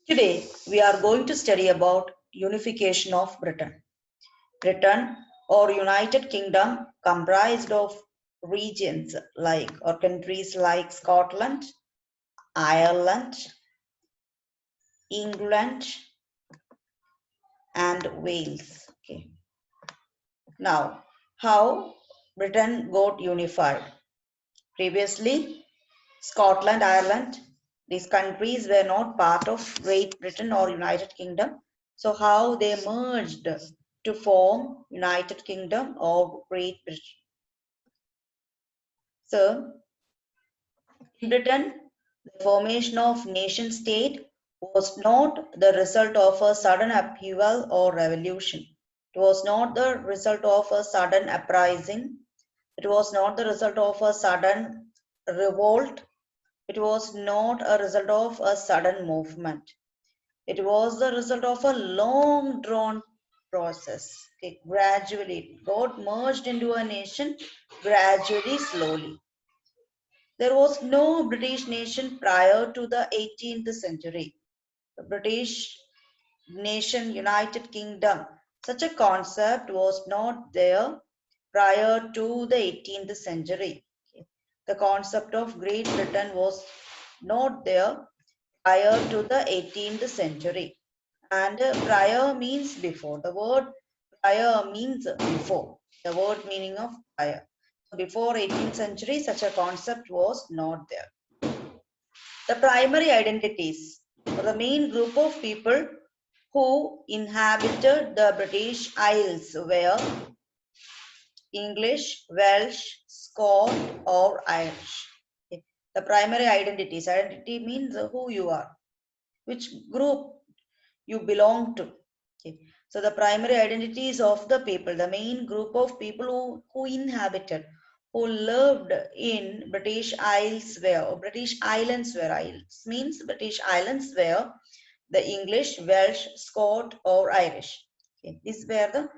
Today, we are going to study about unification of Britain. Britain or United Kingdom comprised of regions like or countries like Scotland, Ireland, England, and Wales. Okay. Now, how Britain got unified? Previously, Scotland, Ireland, these countries were not part of Great Britain or United Kingdom. So how they merged to form United Kingdom or Great Britain. So in Britain, the formation of nation state was not the result of a sudden upheaval or revolution. It was not the result of a sudden uprising. It was not the result of a sudden revolt. It was not a result of a sudden movement. It was the result of a long drawn process. Okay, gradually, it got merged into a nation gradually, slowly. There was no British nation prior to the 18th century. The British nation, United Kingdom, such a concept was not there prior to the 18th century. Okay. The concept of Great Britain was not there prior to the 18th century. And prior means before. The word prior means before. The word meaning of prior. Before 18th century, such a concept was not there. The primary identities or the main group of people who inhabited the British Isles were English, Welsh, Scot, or Irish. Okay. The primary identities. Identity means who you are, which group you belong to. Okay. So the primary identities of the people, the main group of people who inhabited, who lived in British Isles were, or British Islands were, Isles means British Islands were the English, Welsh, Scot, or Irish. Okay. These were the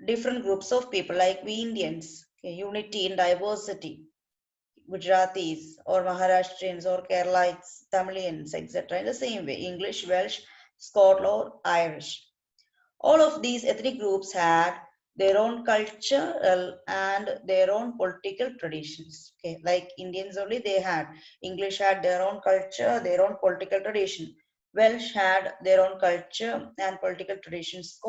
different groups of people like we Indians, okay, unity in diversity, Gujaratis or Maharashtrians or Keralites, Tamilians, etc. In the same way, English, Welsh, Scot, or Irish. All of these ethnic groups had their own culture and their own political traditions. Okay, like Indians only, they had English had their own culture, their own political tradition. Welsh had their own culture and political traditions.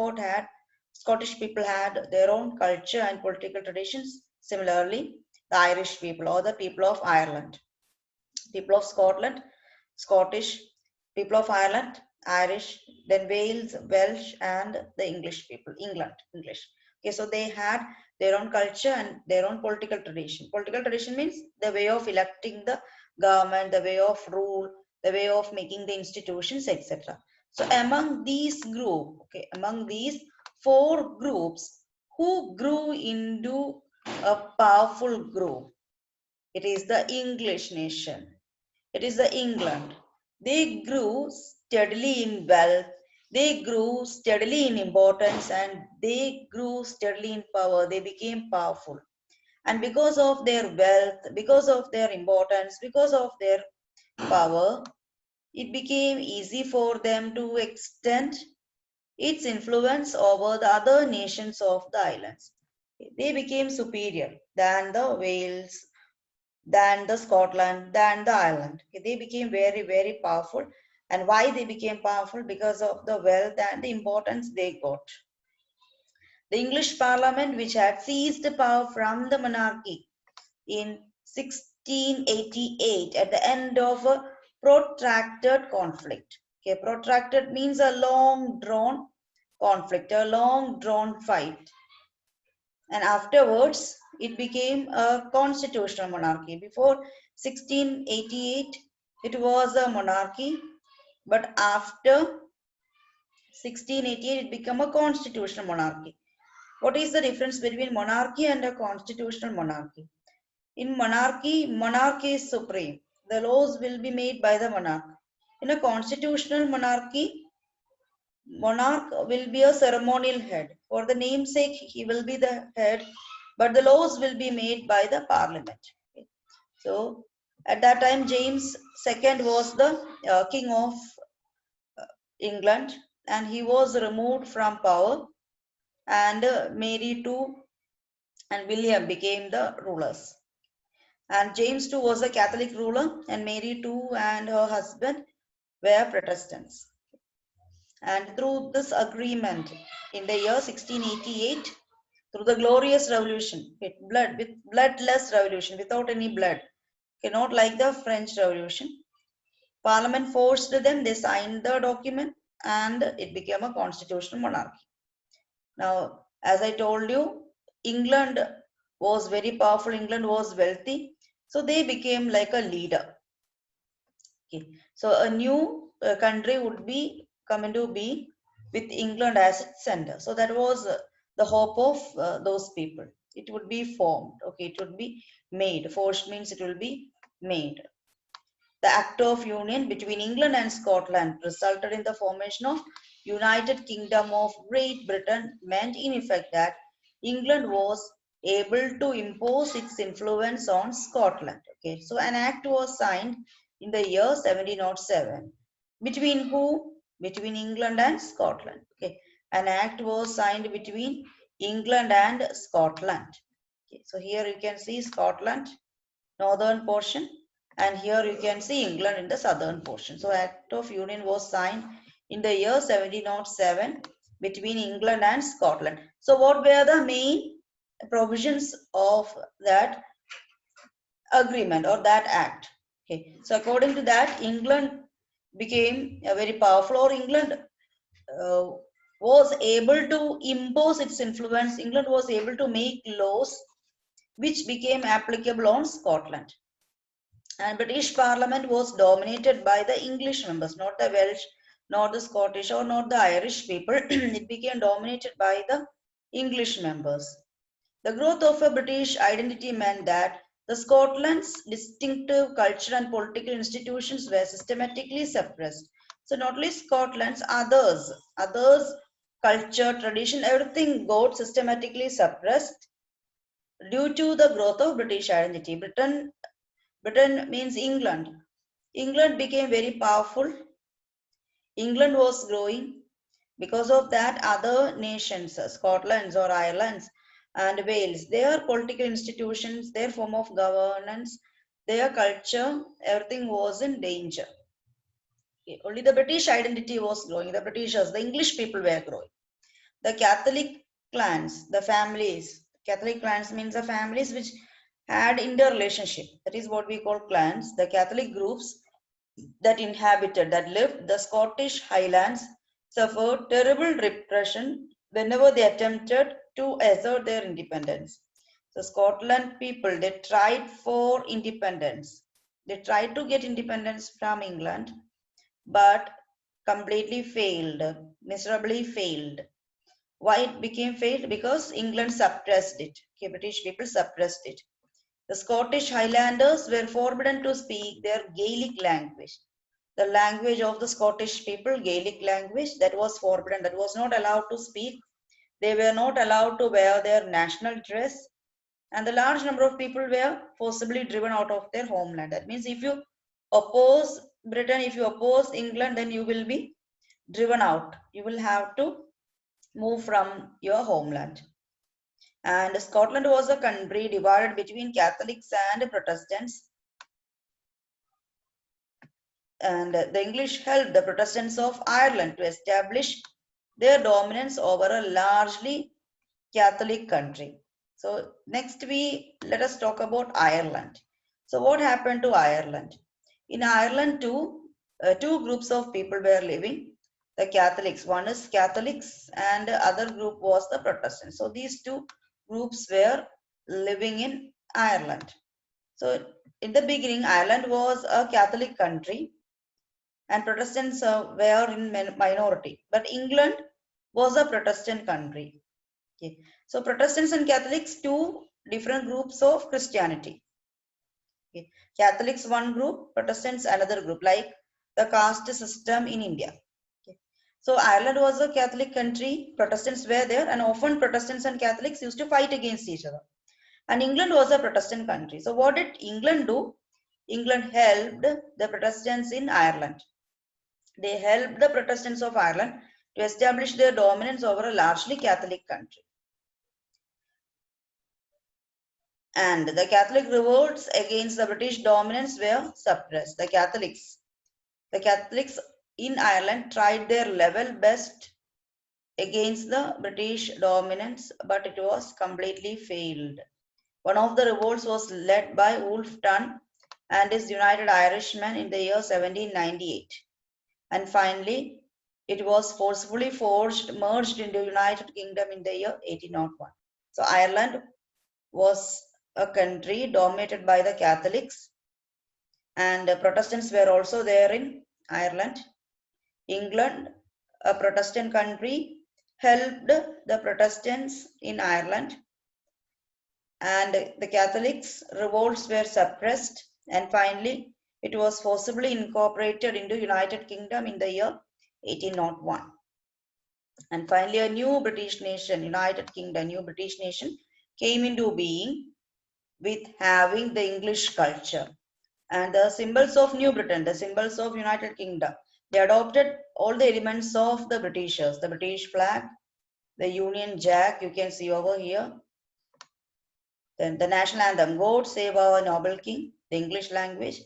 Scottish people had their own culture and political traditions. Similarly, the Irish people or the people of Ireland, people of Scotland, Scottish, people of Ireland, Irish, then Wales, Welsh, and the English people, England, English. Okay, so they had their own culture and their own political tradition. Political tradition means the way of electing the government, the way of rule, the way of making the institutions, etc. So among these group, okay, among these four groups, who grew into a powerful group? It is the English nation. It is the England. They grew steadily in wealth, they grew steadily in importance, and they grew steadily in power. They became powerful. And because of their wealth, because of their importance, because of their power, it became easy for them to extend its influence over the other nations of the islands. They became superior than the Wales, than the Scotland, than the Ireland. They became very, very powerful. And why they became powerful? Because of the wealth and the importance they got. The English Parliament, which had seized power from the monarchy in 1688 at the end of a protracted conflict. Okay, protracted means a long drawn conflict, a long drawn fight. And afterwards it became a constitutional monarchy. Before 1688 it was a monarchy, but after 1688 it became a constitutional monarchy. What is the difference between monarchy and a constitutional monarchy? In monarchy, monarch is supreme. The laws will be made by the monarch. In a constitutional monarchy, monarch will be a ceremonial head. For the namesake, he will be the head, but the laws will be made by the parliament. Okay. So at that time, James II was the king of England, and he was removed from power, and Mary too and William became the rulers. And James too was a Catholic ruler, and Mary too and her husband were Protestants. And through this agreement in the year 1688, through the glorious revolution, with bloodless revolution, without any blood, not like the French Revolution, Parliament forced them, they signed the document, and it became a constitutional monarchy. Now, as I told you, England was very powerful, England was wealthy, so they became like a leader. Okay. So a new country would be come into being with England as its center. So that was the hope of those people. It would be formed. Okay, it would be made. Forced means it will be made. The Act of Union between England and Scotland resulted in the formation of United Kingdom of Great Britain, meant in effect that England was able to impose its influence on Scotland. Okay, so an act was signed in the year 1707. Between who? Between England and Scotland. Okay, an act was signed between England and Scotland. Okay, so here you can see Scotland, northern portion, and here you can see England in the southern portion. So Act of Union was signed in the year 1707 between England and Scotland. So what were the main provisions of that agreement or that act? Okay, so according to that, England became a very powerful, or England uh, was able to impose its influence. England was able to make laws which became applicable on Scotland. And British Parliament was dominated by the English members, not the Welsh, not the Scottish, or not the Irish people. It became dominated by the English members. The growth of a British identity meant that the Scotland's distinctive culture and political institutions were systematically suppressed. So not only Scotland's, others culture, tradition, everything got systematically suppressed due to the growth of British identity. Britain means England. England became very powerful. England was growing. Because of that, other nations, Scotland or Ireland and Wales, their political institutions, their form of governance, their culture, everything was in danger. Only the British identity was growing. The Britishers, the English people were growing. The Catholic clans, the families, Catholic clans means the families which had interrelationship. That is what we call clans. The Catholic groups that lived the Scottish Highlands suffered terrible repression whenever they attempted to assert their independence. The Scotland people, they tried for independence. They tried to get independence from England, but completely failed, miserably failed. Why it became failed? Because England suppressed it. Okay, British people suppressed it. The Scottish Highlanders were forbidden to speak their Gaelic language. The language of the Scottish people, Gaelic language, that was forbidden, that was not allowed to speak. They were not allowed to wear their national dress, and the large number of people were forcibly driven out of their homeland. That means if you oppose Britain, if you oppose England, then you will be driven out. You will have to move from your homeland. And Scotland was a country divided between Catholics and Protestants. And the English helped the Protestants of Ireland to establish their dominance over a largely Catholic country. So next let us talk about Ireland. So what happened to Ireland? In Ireland two groups of people were living. The Catholics, one is Catholics and the other group was the Protestants. So these two groups were living in Ireland. So in the beginning, Ireland was a Catholic country and Protestants were in minority. But England was a Protestant country. Okay. So Protestants and Catholics, two different groups of Christianity. Okay. Catholics one group, Protestants another group, like the caste system in India. Okay. So Ireland was a Catholic country, Protestants were there, and often Protestants and Catholics used to fight against each other. And England was a Protestant country. So what did England do? England helped the Protestants in Ireland. They helped the Protestants of Ireland to establish their dominance over a largely Catholic country. And the Catholic revolts against the British dominance were suppressed. The Catholics in Ireland tried their level best against the British dominance, but it was completely failed. One of the revolts was led by Wolfe Tone and his United Irishmen in the year 1798. And finally, it was forcefully merged into United Kingdom in the year 1801. So Ireland was a country dominated by the Catholics, and the Protestants were also there in Ireland. England, a Protestant country, helped the Protestants in Ireland, and the Catholics' revolts were suppressed, and finally it was forcibly incorporated into United Kingdom in the year 1801. And finally, a new British nation, United Kingdom, new British nation came into being with having the English culture. And the symbols of New Britain, the symbols of United Kingdom, they adopted all the elements of the Britishers, the British flag, the Union Jack, you can see over here. Then the national anthem, God Save Our Noble King, the English language,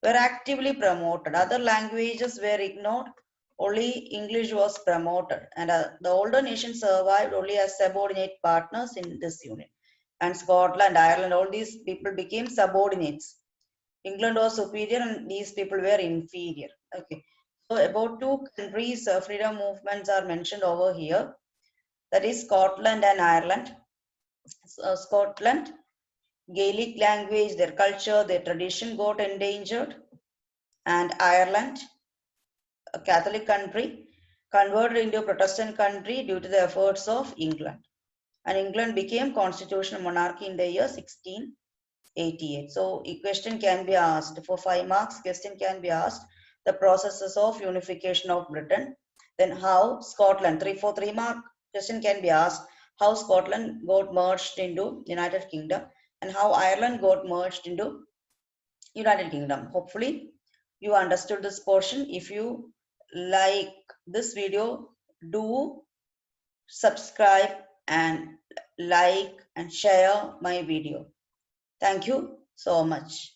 were actively promoted. Other languages were ignored, only English was promoted. And the older nations survived only as subordinate partners in this union. And Scotland, Ireland, all these people became subordinates. England was superior and these people were inferior. Okay. So about two countries, freedom movements are mentioned over here. That is Scotland and Ireland. Scotland, Gaelic language, their culture, their tradition got endangered. And Ireland, a Catholic country, converted into a Protestant country due to the efforts of England. And England became constitutional monarchy in the year 1688. So a question can be asked for 5 marks. Question can be asked the processes of unification of Britain. Then how Scotland 3 for 3 mark question can be asked how Scotland got merged into United Kingdom and how Ireland got merged into United Kingdom. Hopefully you understood this portion. If you like this video, do subscribe and like and share my video. Thank you so much.